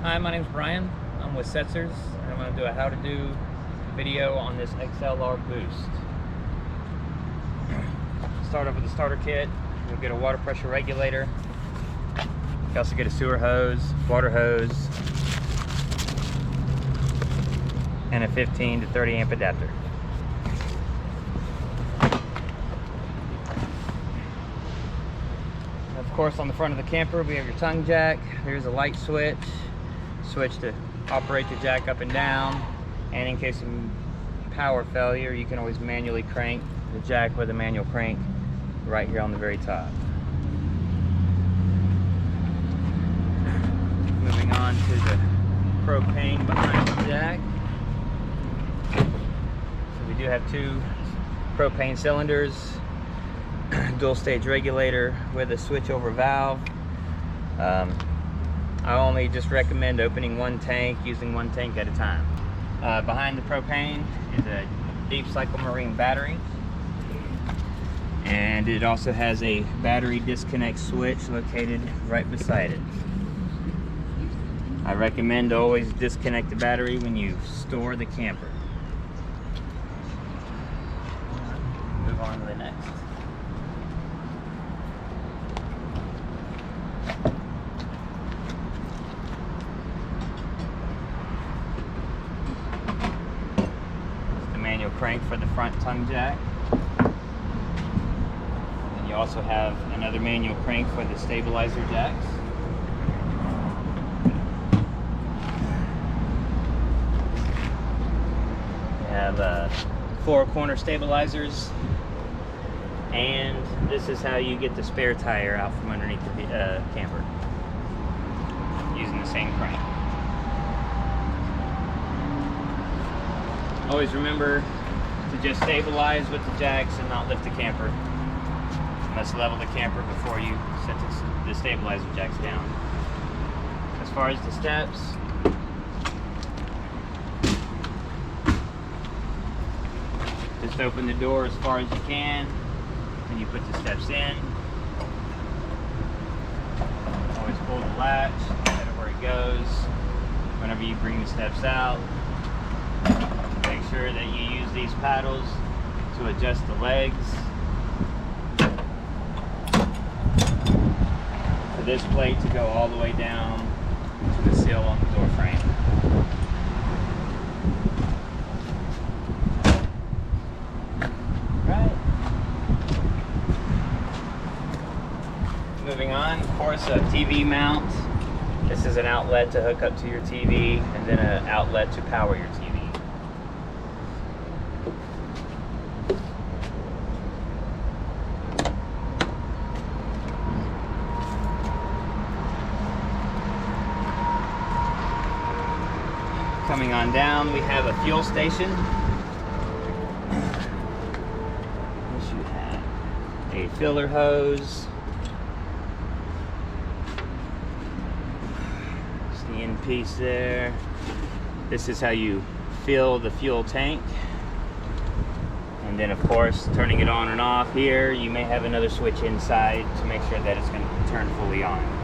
Hi, my name's Brian. I'm with SETZER'S, and I'm going to do a how-to-do video on this XLR Boost. Start off with the starter kit. You'll get a water pressure regulator. You also get a sewer hose, water hose, and a 15 to 30 amp adapter. Of course, on the front of the camper, we have your tongue jack. Here's a light switch to operate the jack up and down, and in case of power failure, you can always manually crank the jack with a manual crank right here on the very top. Moving on to the propane behind the jack. So we do have two propane cylinders, dual stage regulator with a switch over valve. I only just recommend opening one tank, using one tank at a time. Behind the propane is a deep cycle marine battery, and it also has a battery disconnect switch located right beside it. I recommend to always disconnect the battery when you store the camper. Move on to the next. Manual crank for the front tongue jack, and you also have another manual crank for the stabilizer jacks. You have 4 corner stabilizers, and this is how you get the spare tire out from underneath the camper using the same crank. Always remember to just stabilize with the jacks and not lift the camper. You must level the camper before you set the stabilizer jacks down. As far as the steps, just open the door as far as you can and you put the steps in. Always pull the latch, set it where it goes. Whenever you bring the steps out, make sure that you use these paddles to adjust the legs for this plate to go all the way down to the sill on the door frame. Right. Moving on, of course, a TV mount. This is an outlet to hook up to your TV, and then an outlet to power your TV. Coming on down, we have a fuel station. What should have? A filler hose. It's the end piece there. This is how you fill the fuel tank. And then, of course, turning it on and off here, you may have another switch inside to make sure that it's going to turn fully on.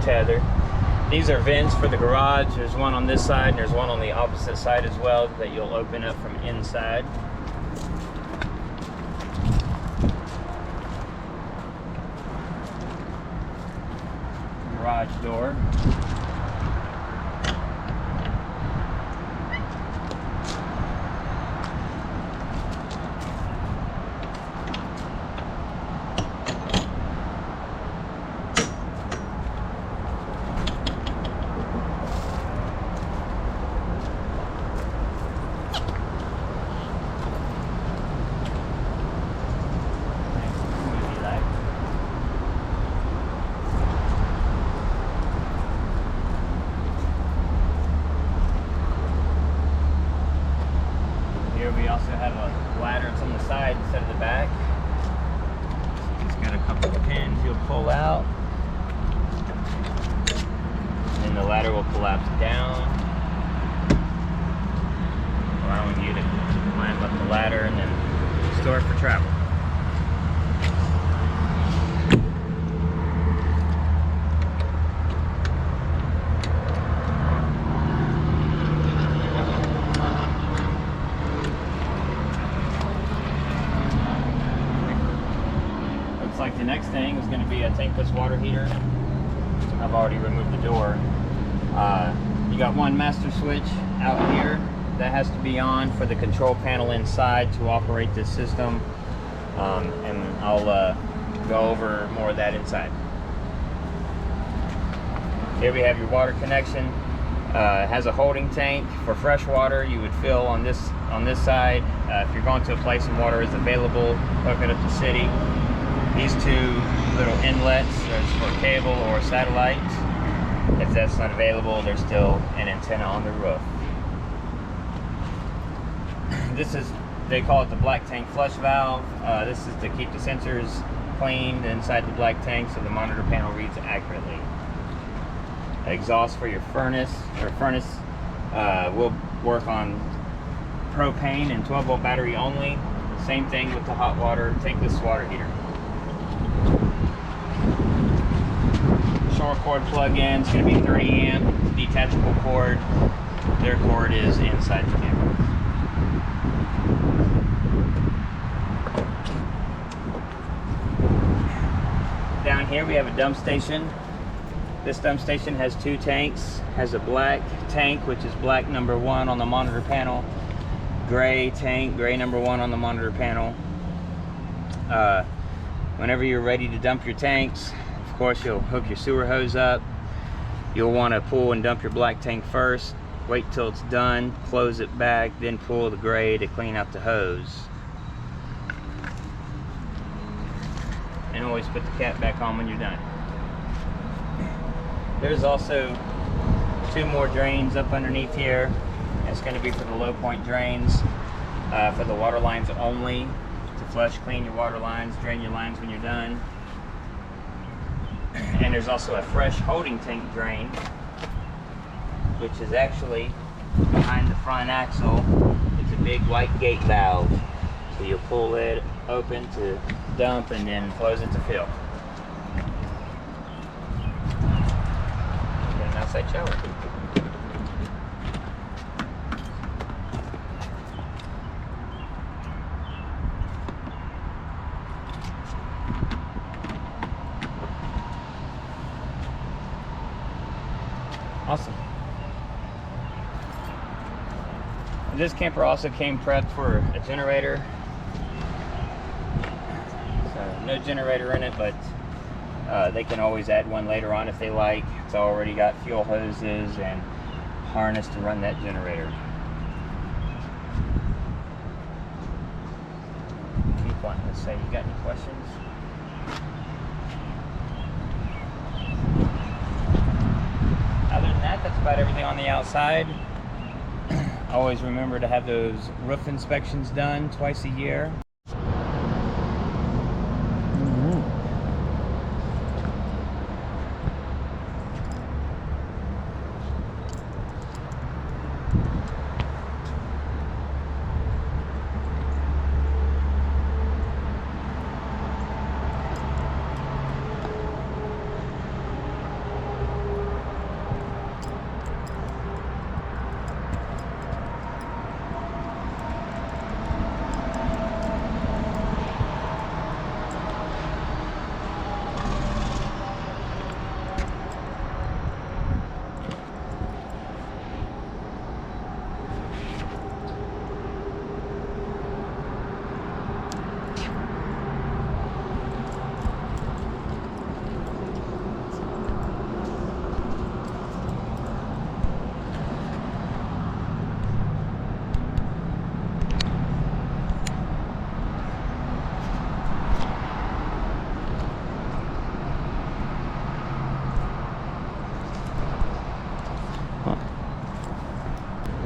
Tether. These are vents for the garage. There's one on this side and there's one on the opposite side as well that you'll open up from inside. Garage door. We also have a ladder that's on the side instead of the back. It's got a couple of pins you'll pull out, and the ladder will collapse down. the ladder, and then store it for travel. Looks like the next thing is going to be a tankless water heater. I've already removed the door. You got one master switch out here that has to be on for the control panel inside to operate this system, and I'll go over more of that inside. Here we have your water connection. It has a holding tank for fresh water. You would fill on this side. If you're going to a place and water is available, hook it up to city. These two little inlets is for cable or satellite. If that's not available, there's still an antenna on the roof. This is, they call it the black tank flush valve. This is to keep the sensors cleaned inside the black tank so the monitor panel reads accurately. Exhaust for your furnace. Your furnace will work on propane and 12-volt battery only. Same thing with the hot water tankless water heater. Short cord plug-in, it's going to be 30 amp, detachable cord. Their cord is inside the camper. Down here we have a dump station. This dump station has two tanks. Has a black tank, which is black number 1 on the monitor panel. Gray tank, gray number 1 on the monitor panel. Whenever you're ready to dump your tanks, of course, you'll hook your sewer hose up. You'll want to pull and dump your black tank first. Wait till it's done, close it back, then pull the gray to clean out the hose. And always put the cap back on when you're done. There's also 2 more drains up underneath here. It's going to be for the low point drains, for the water lines only, to flush clean your water lines, drain your lines when you're done. And there's also a fresh holding tank drain, which is actually behind the front axle. It's a big white gate valve. So you'll pull it open to dump and then close it to fill. Get an outside shower. Awesome. This camper also came prepped for a generator. So no generator in it, but they can always add one later on if they like. It's already got fuel hoses and harness to run that generator. Keep wanting to say, you got any questions? Other than that, that's about everything on the outside. Always remember to have those roof inspections done twice a year.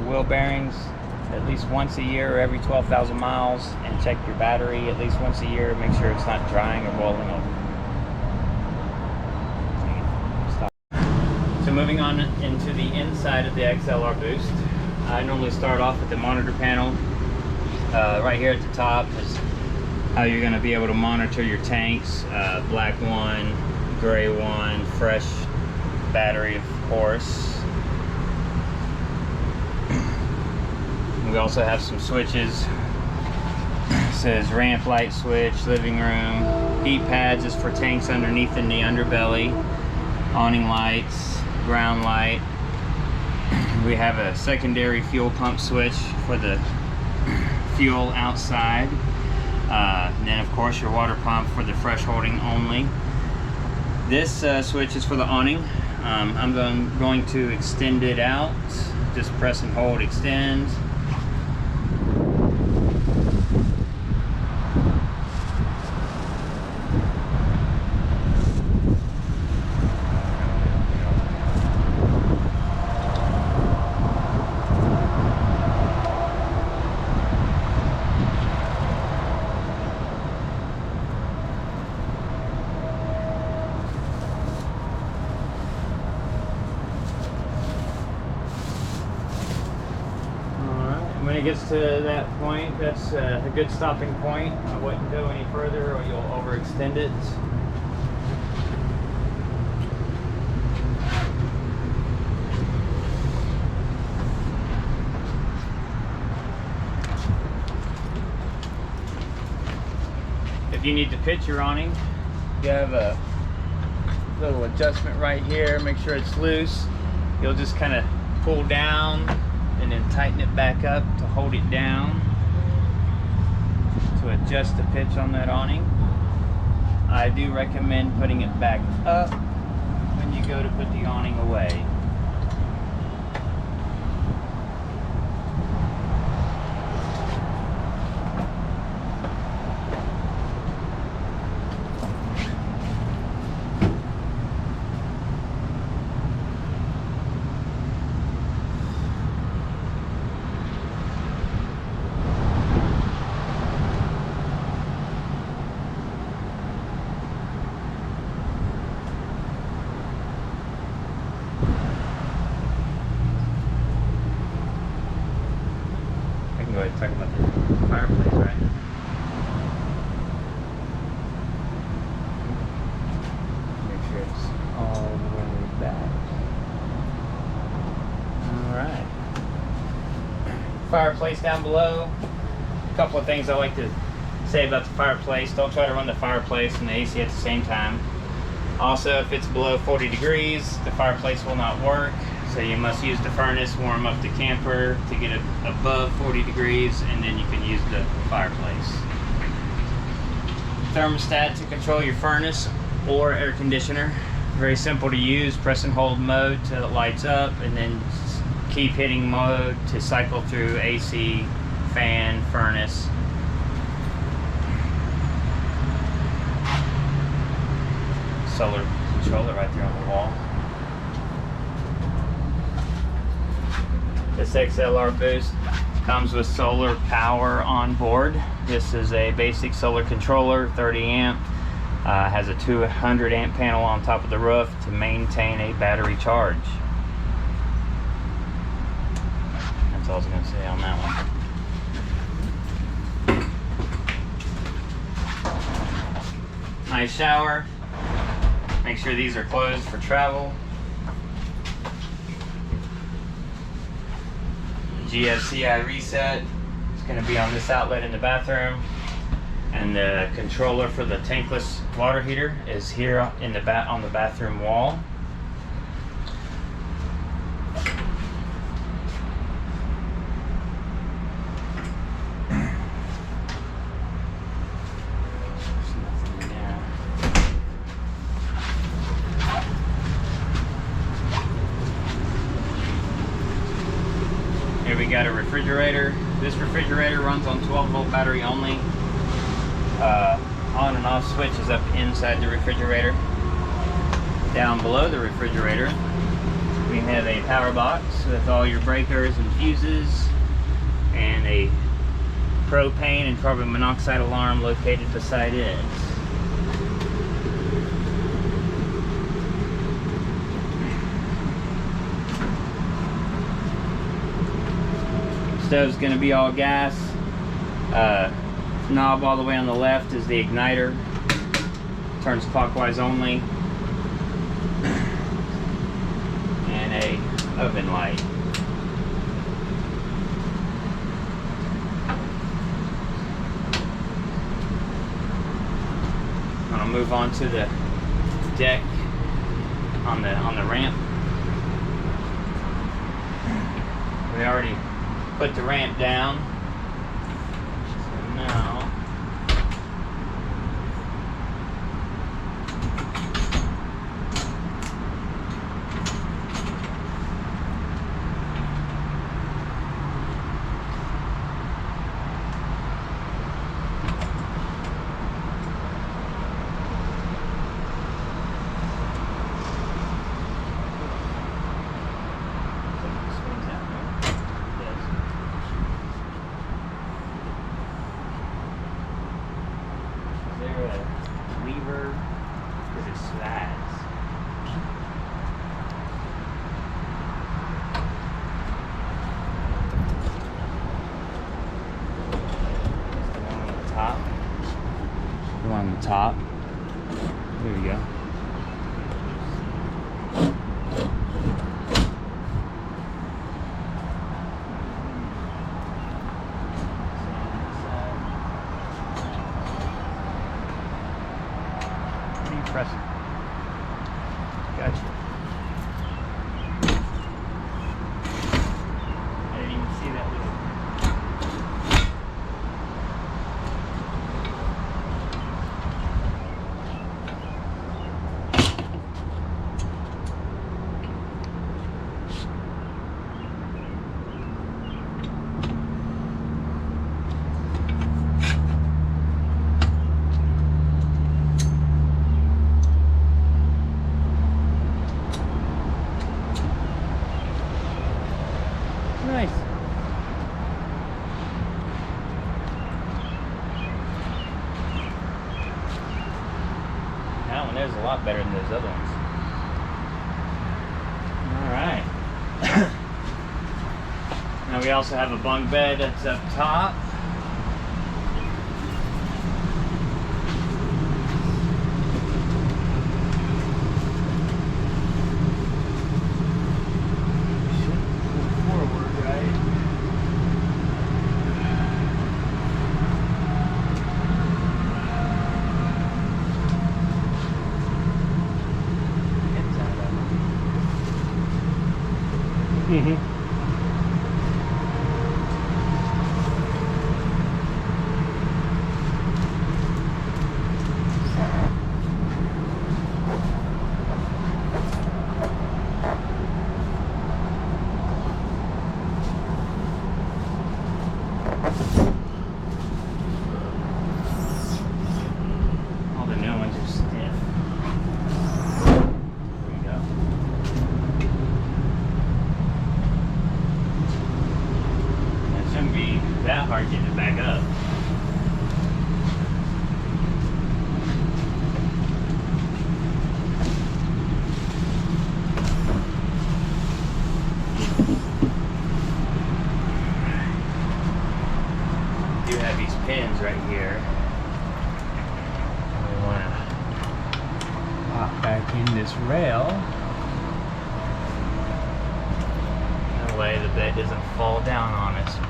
Wheel bearings at least once a year or every 12,000 miles, and check your battery at least once a year. Make sure it's not drying or boiling over. So moving on into the inside of the XLR Boost, I normally start off with the monitor panel. Right here at the top is how you're going to be able to monitor your tanks. Black one, gray one, fresh battery of course. We also have some switches. It says ramp light switch, living room. Heat pads is for tanks underneath in the underbelly. Awning lights, ground light. We have a secondary fuel pump switch for the fuel outside. And then of course your water pump for the fresh holding only. This switch is for the awning. I'm going to extend it out. Just press and hold, extend. When it gets to that point, that's a good stopping point. I wouldn't go any further or you'll overextend it. If you need to pitch your awning, you have a little adjustment right here. Make sure it's loose. You'll just kind of pull down and then tighten it back up to hold it down to adjust the pitch on that awning. I do recommend putting it back up when you go to put the awning away. Go ahead and talk about the fireplace, right? Make sure it's all the way back. Alright. Fireplace down below. A couple of things I like to say about the fireplace. Don't try to run the fireplace and the AC at the same time. Also, if it's below 40 degrees, the fireplace will not work. So you must use the furnace, warm up the camper to get it above 40 degrees, and then you can use the fireplace. Thermostat to control your furnace or air conditioner. Very simple to use. Press and hold mode till it lights up, and then keep hitting mode to cycle through AC, fan, furnace. Solar controller right there on the wall. This XLR Boost comes with solar power on board. This is a basic solar controller, 30 amp. Has a 200 amp panel on top of the roof to maintain a battery charge. That's all I was going to say on that one. Nice shower. Make sure these are closed for travel. GFCI reset is going to be on this outlet in the bathroom, and the controller for the tankless water heater is here in the on the bathroom wall. Here we got a refrigerator. This refrigerator runs on 12-volt battery only. On and off switch is up inside the refrigerator. Down below the refrigerator, we have a power box with all your breakers and fuses, and a propane and carbon monoxide alarm located beside it. Stove's going to be all gas. Knob all the way on the left is the igniter. Turns clockwise only. And a oven light. I'm gonna move on to the deck on the ramp. We already put the ramp down. So now lever, because it slides. The one on the top. The one on the top. There we go. Press it. Gotcha. I didn't even see that little. Nice. That one there's a lot better than those other ones. Alright. Now we also have a bunk bed that's up top. Mm-hmm. All the new ones are stiff. There we go. Shouldn't be that hard getting it back up. We do have these pins right here. We want to pop back in this rail. That way the bed doesn't fall down on us.